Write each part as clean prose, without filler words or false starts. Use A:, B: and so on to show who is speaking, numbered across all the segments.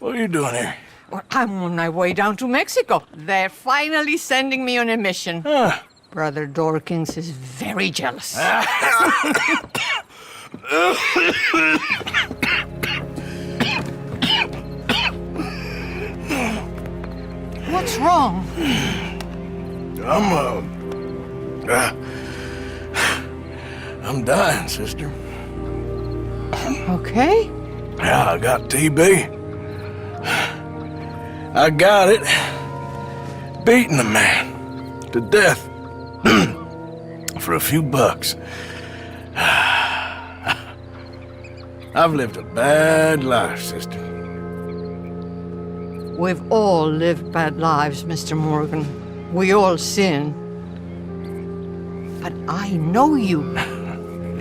A: What are you doing here?
B: Well, I'm on my way down to Mexico. They're finally sending me on a mission. Brother Dorkins is very jealous. What's wrong?
A: I'm dying, sister.
B: Okay.
A: Yeah, I got TB. I got it. Beating a man to death for a few bucks. I've lived a bad life, sister.
B: We've all lived bad lives, Mr. Morgan. We all sin. But I know you.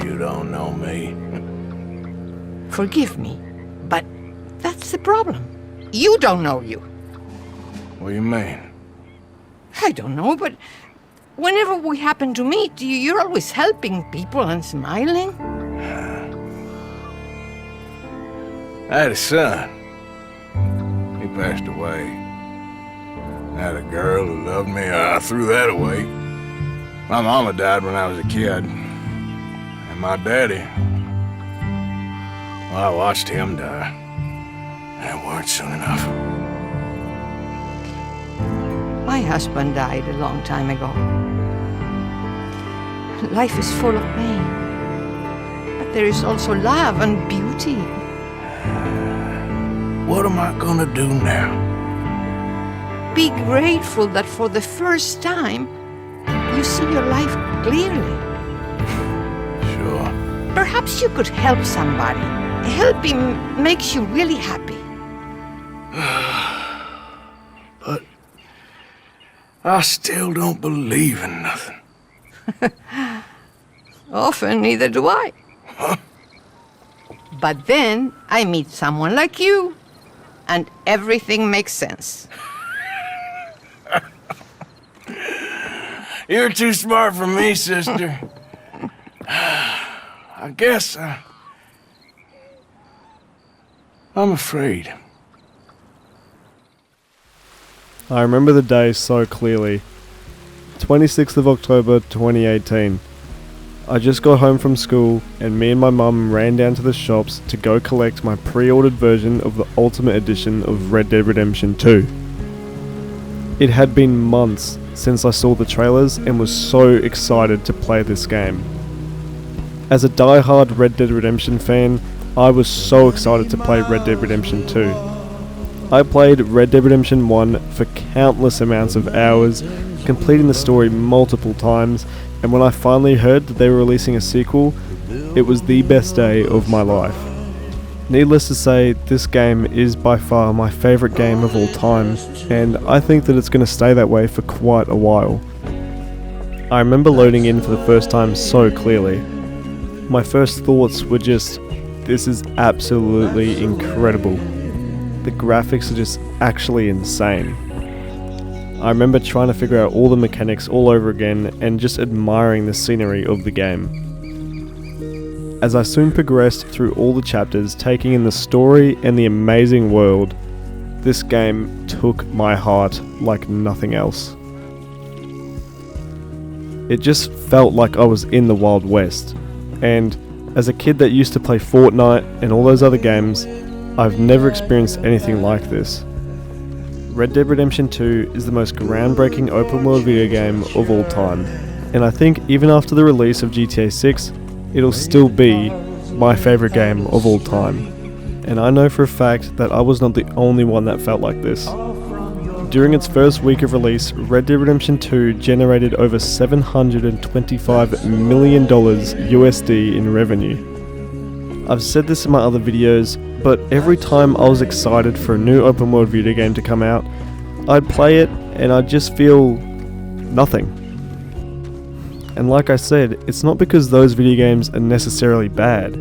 A: You don't know me.
B: Forgive me, but that's the problem. You don't know you.
A: What do you mean?
B: I don't know, but whenever we happen to meet, you're always helping people and smiling.
A: I had a son. He passed away. I had a girl who loved me. I threw that away. My mama died when I was a kid. And my daddy, well, I watched him die. And it weren't soon enough.
B: My husband died a long time ago. Life is full of pain. But there is also love and beauty.
A: What am I gonna do now?
B: Be grateful that for the first time, you see your life clearly.
A: Sure.
B: Perhaps you could help somebody. Helping makes you really happy.
A: But I still don't believe in nothing.
B: Often, neither do I.
A: Huh?
B: But then I meet someone like you, and everything makes sense.
A: You're too smart for me, sister. I guess I'm afraid.
C: I remember the day so clearly. 26th of October 2018. I just got home from school and me and my mum ran down to the shops to go collect my pre-ordered version of the Ultimate Edition of Red Dead Redemption 2. It had been months since I saw the trailers and was so excited to play this game. As a die-hard Red Dead Redemption fan, I was so excited to play Red Dead Redemption 2. I played Red Dead Redemption 1 for countless amounts of hours, completing the story multiple times, and when I finally heard that they were releasing a sequel, it was the best day of my life. Needless to say, this game is by far my favourite game of all time, and I think that it's going to stay that way for quite a while. I remember loading in for the first time so clearly. My first thoughts were just, this is absolutely incredible. The graphics are just actually insane. I remember trying to figure out all the mechanics all over again and just admiring the scenery of the game. As I soon progressed through all the chapters, taking in the story and the amazing world, this game took my heart like nothing else. It just felt like I was in the Wild West, and as a kid that used to play Fortnite and all those other games, I've never experienced anything like this. Red Dead Redemption 2 is the most groundbreaking open world video game of all time, and I think even after the release of GTA 6, it'll still be my favourite game of all time. And I know for a fact that I was not the only one that felt like this. During its first week of release, Red Dead Redemption 2 generated over $725 million USD in revenue. I've said this in my other videos, but every time I was excited for a new open world video game to come out, I'd play it and I'd just feel nothing. And like I said, it's not because those video games are necessarily bad,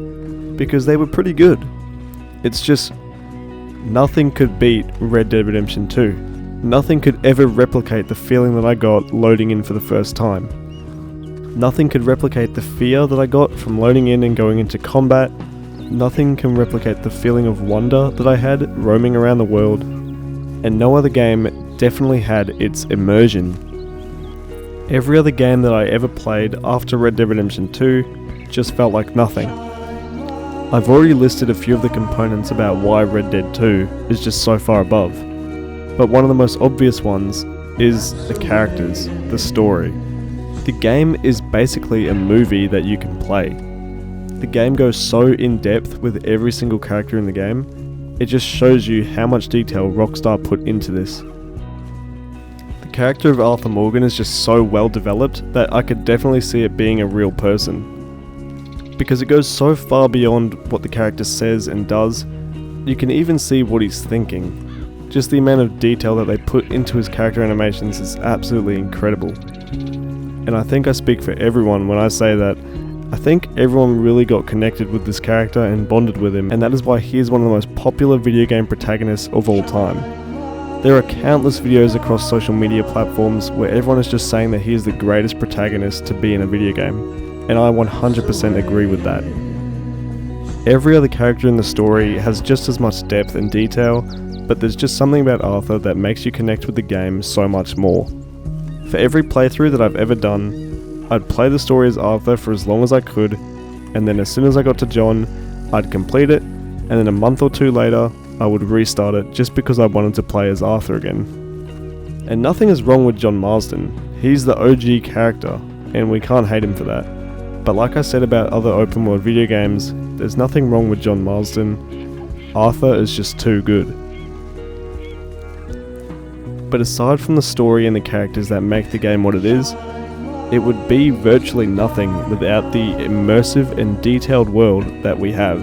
C: because they were pretty good. It's just, nothing could beat Red Dead Redemption 2. Nothing could ever replicate the feeling that I got loading in for the first time. Nothing could replicate the fear that I got from loading in and going into combat, nothing can replicate the feeling of wonder that I had roaming around the world, and no other game definitely had its immersion. Every other game that I ever played after Red Dead Redemption 2 just felt like nothing. I've already listed a few of the components about why Red Dead 2 is just so far above, but one of the most obvious ones is the characters, the story. The game is basically a movie that you can play. The game goes so in depth with every single character in the game, it just shows you how much detail Rockstar put into this. The character of Arthur Morgan is just so well developed that I could definitely see it being a real person. Because it goes so far beyond what the character says and does, you can even see what he's thinking. Just the amount of detail that they put into his character animations is absolutely incredible. And I think I speak for everyone when I say that I think everyone really got connected with this character and bonded with him, and that is why he is one of the most popular video game protagonists of all time. There are countless videos across social media platforms where everyone is just saying that he is the greatest protagonist to be in a video game, and I 100% agree with that. Every other character in the story has just as much depth and detail, but there's just something about Arthur that makes you connect with the game so much more. For every playthrough that I've ever done, I'd play the story as Arthur for as long as I could, and then as soon as I got to John, I'd complete it, and then a month or two later, I would restart it just because I wanted to play as Arthur again. And nothing is wrong with John Marsden. He's the OG character, and we can't hate him for that. But like I said about other open world video games, there's nothing wrong with John Marsden. Arthur is just too good. But aside from the story and the characters that make the game what it is, it would be virtually nothing without the immersive and detailed world that we have.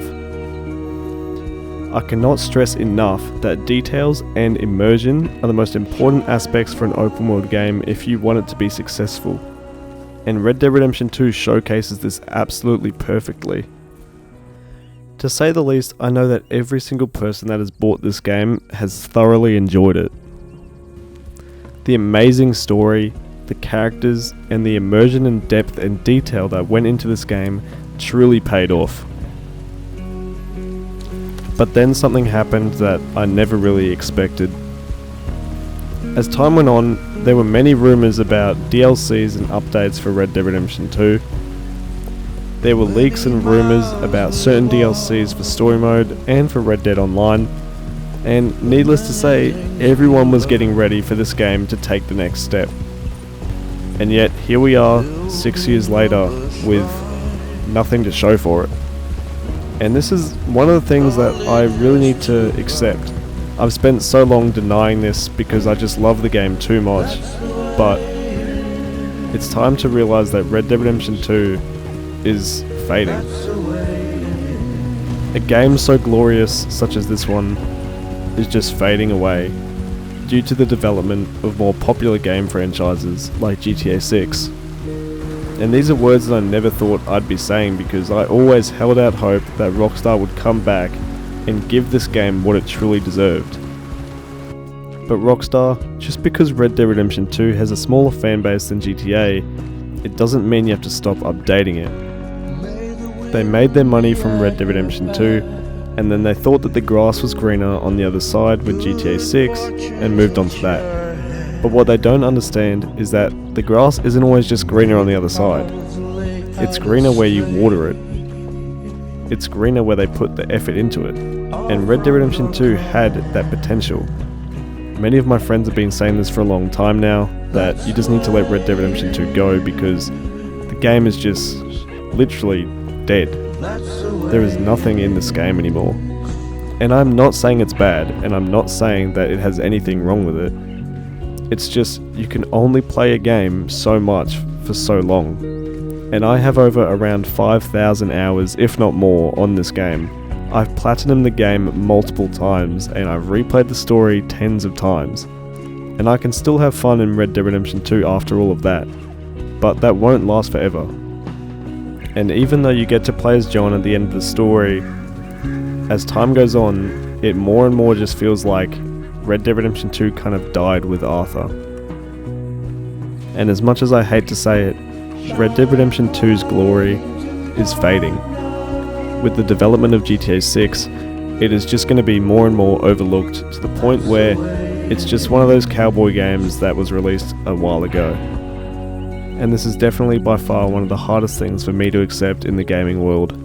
C: I cannot stress enough that details and immersion are the most important aspects for an open world game if you want it to be successful. And Red Dead Redemption 2 showcases this absolutely perfectly. To say the least, I know that every single person that has bought this game has thoroughly enjoyed it. The amazing story, the characters, and the immersion and depth and detail that went into this game truly paid off. But then something happened that I never really expected. As time went on, there were many rumours about DLCs and updates for Red Dead Redemption 2. There were leaks and rumours about certain DLCs for Story Mode and for Red Dead Online, and needless to say, everyone was getting ready for this game to take the next step. And yet, here we are, 6 years later, with nothing to show for it. And this is one of the things that I really need to accept. I've spent so long denying this because I just love the game too much, but it's time to realise that Red Dead Redemption 2 is fading. A game so glorious such as this one is just fading away due to the development of more popular game franchises like GTA 6. And these are words that I never thought I'd be saying because I always held out hope that Rockstar would come back and give this game what it truly deserved. But Rockstar, just because Red Dead Redemption 2 has a smaller fanbase than GTA, it doesn't mean you have to stop updating it. They made their money from Red Dead Redemption 2, and then they thought that the grass was greener on the other side with GTA 6 and moved on to that. But what they don't understand is that the grass isn't always just greener on the other side. It's greener where you water it. It's greener where they put the effort into it. And Red Dead Redemption 2 had that potential. Many of my friends have been saying this for a long time now, that you just need to let Red Dead Redemption 2 go because the game is just literally dead. There is nothing in this game anymore. And I'm not saying it's bad, and I'm not saying that it has anything wrong with it. It's just, you can only play a game so much for so long. And I have over around 5,000 hours, if not more, on this game. I've platinumed the game multiple times, and I've replayed the story tens of times. And I can still have fun in Red Dead Redemption 2 after all of that. But that won't last forever. And even though you get to play as John at the end of the story, as time goes on, it more and more just feels like Red Dead Redemption 2 kind of died with Arthur. And as much as I hate to say it, Red Dead Redemption 2's glory is fading. with the development of GTA 6, it is just going to be more and more overlooked to the point where it's just one of those cowboy games that was released a while ago. And this is definitely by far one of the hardest things for me to accept in the gaming world.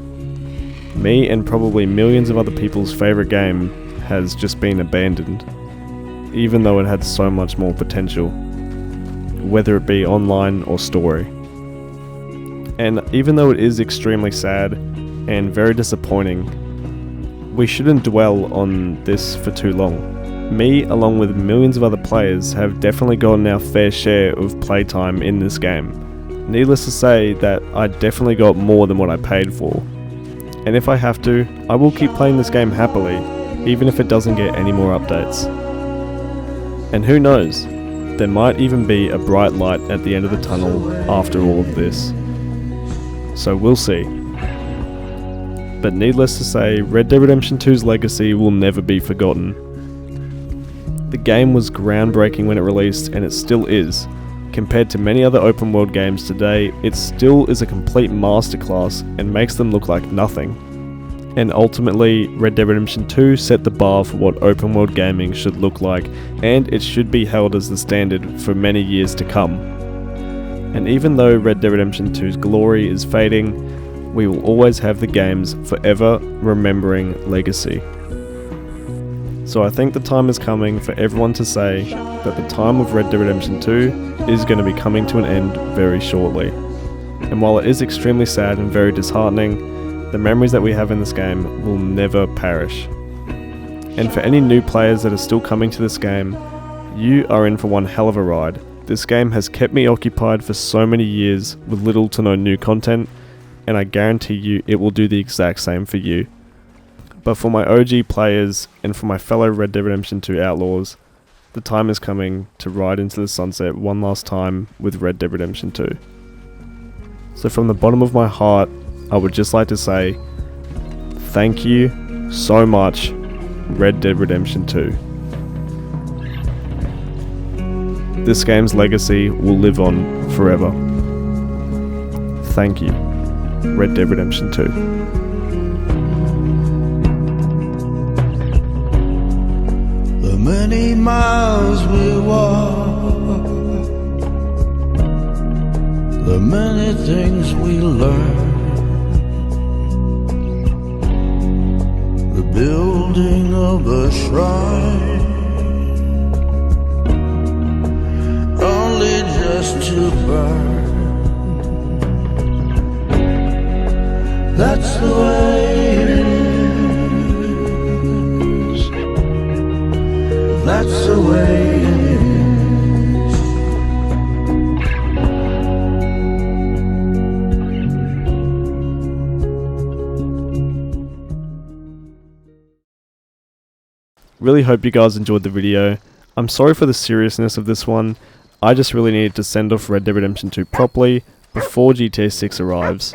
C: Me and probably millions of other people's favourite game has just been abandoned, even though it had so much more potential, whether it be online or story. And even though it is extremely sad and very disappointing, we shouldn't dwell on this for too long. Me, along with millions of other players, have definitely gotten our fair share of playtime in this game. Needless to say that I definitely got more than what I paid for. And if I have to, I will keep playing this game happily, even if it doesn't get any more updates. And who knows, there might even be a bright light at the end of the tunnel after all of this. So we'll see. But needless to say, Red Dead Redemption 2's legacy will never be forgotten. The game was groundbreaking when it released, and it still is. Compared to many other open world games today, it still is a complete masterclass and makes them look like nothing. And ultimately, Red Dead Redemption 2 set the bar for what open world gaming should look like, and it should be held as the standard for many years to come. And even though Red Dead Redemption 2's glory is fading, we will always have the game's forever remembering legacy. So I think the time is coming for everyone to say that the time of Red Dead Redemption 2 is going to be coming to an end very shortly. And while it is extremely sad and very disheartening, the memories that we have in this game will never perish. And for any new players that are still coming to this game, you are in for one hell of a ride. This game has kept me occupied for so many years with little to no new content, and I guarantee you it will do the exact same for you. But for my OG players and for my fellow Red Dead Redemption 2 outlaws, the time is coming to ride into the sunset one last time with Red Dead Redemption 2. So from the bottom of my heart, I would just like to say, thank you so much, Red Dead Redemption 2. This game's legacy will live on forever. Thank you, Red Dead Redemption 2.
D: The many miles we walk, the many things we learn, the building of a shrine, only just to burn. That's the way it is. That's the way it is.
C: Really hope you guys enjoyed the video. I'm sorry for the seriousness of this one. I just really needed to send off Red Dead Redemption 2 properly before GTA 6 arrives.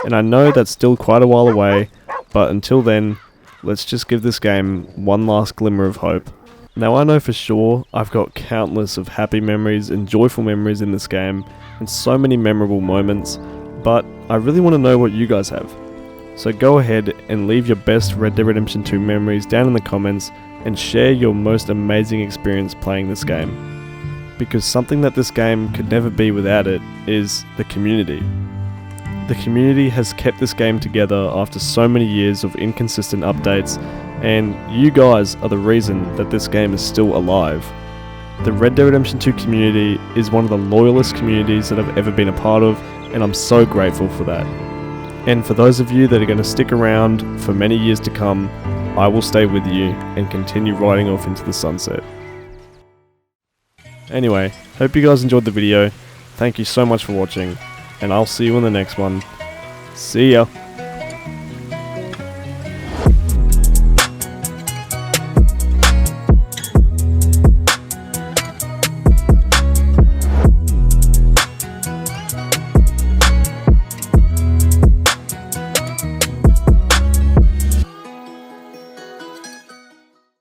C: And I know that's still quite a while away, but until then, let's just give this game one last glimmer of hope. Now I know for sure I've got countless of happy memories and joyful memories in this game, and so many memorable moments, but I really want to know what you guys have. So go ahead and leave your best Red Dead Redemption 2 memories down in the comments and share your most amazing experience playing this game. Because something that this game could never be without it is the community. The community has kept this game together after so many years of inconsistent updates, and you guys are the reason that this game is still alive. The Red Dead Redemption 2 community is one of the loyalest communities that I've ever been a part of, and I'm so grateful for that. And for those of you that are going to stick around for many years to come, I will stay with you and continue riding off into the sunset. Anyway, hope you guys enjoyed the video. Thank you so much for watching, and I'll see you in the next one. See ya!